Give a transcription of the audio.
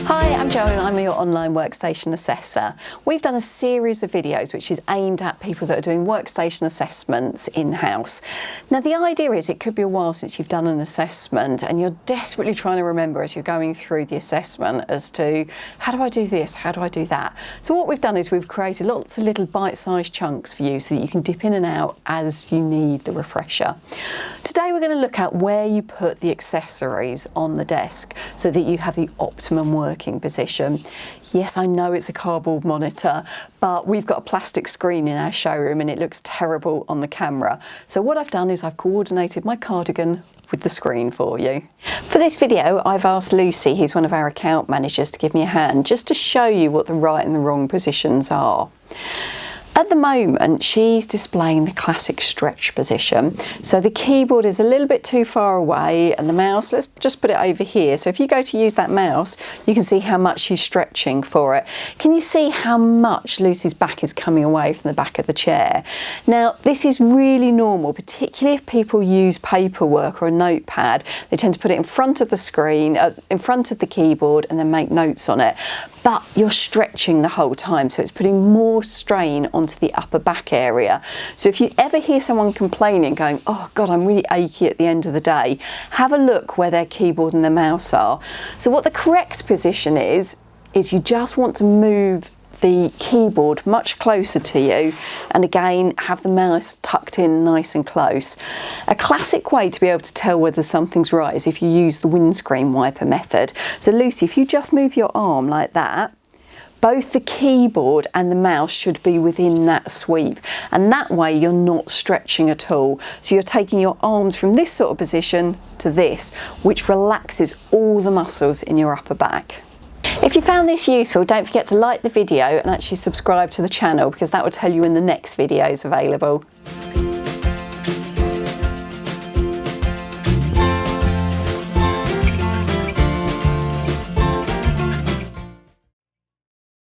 Hi, I'm Jo and I'm your online workstation assessor. We've done a series of videos which is aimed at people that are doing workstation assessments in-house. Now the idea is it could be a while since you've done an assessment and you're desperately trying to remember as you're going through the assessment as to how do I do this, how do I do that? So what we've done is we've created lots of little bite-sized chunks for you so that you can dip in and out as you need the refresher. Today we're going to look at where you put the accessories on the desk so that you have the optimum working position. Yes, I know it's a cardboard monitor, but we've got a plastic screen in our showroom and it looks terrible on the camera. So what I've done is I've coordinated my cardigan with the screen for you. For this video, I've asked Lucy, who's one of our account managers, to give me a hand just to show you what the right and the wrong positions are. At the moment, she's displaying the classic stretch position. So the keyboard is a little bit too far away and the mouse, let's just put it over here. So if you go to use that mouse, you can see how much she's stretching for it. Can you see how much Lucy's back is coming away from the back of the chair? Now, this is really normal, particularly if people use paperwork or a notepad. They tend to put it in front of the screen, in front of the keyboard, and then make notes on it. But you're stretching the whole time, so it's putting more strain onto the upper back area. So if you ever hear someone complaining, going, oh God, I'm really achy at the end of the day, have a look where their keyboard and their mouse are. So what the correct position is you just want to move the keyboard much closer to you, and again have the mouse tucked in nice and close. A classic way to be able to tell whether something's right is if you use the windscreen wiper method. So Lucy, if you just move your arm like that, both the keyboard and the mouse should be within that sweep, and that way you're not stretching at all. So you're taking your arms from this sort of position to this, which relaxes all the muscles in your upper back. If you found this useful, don't forget to like the video and actually subscribe to the channel, because that will tell you when the next video is available.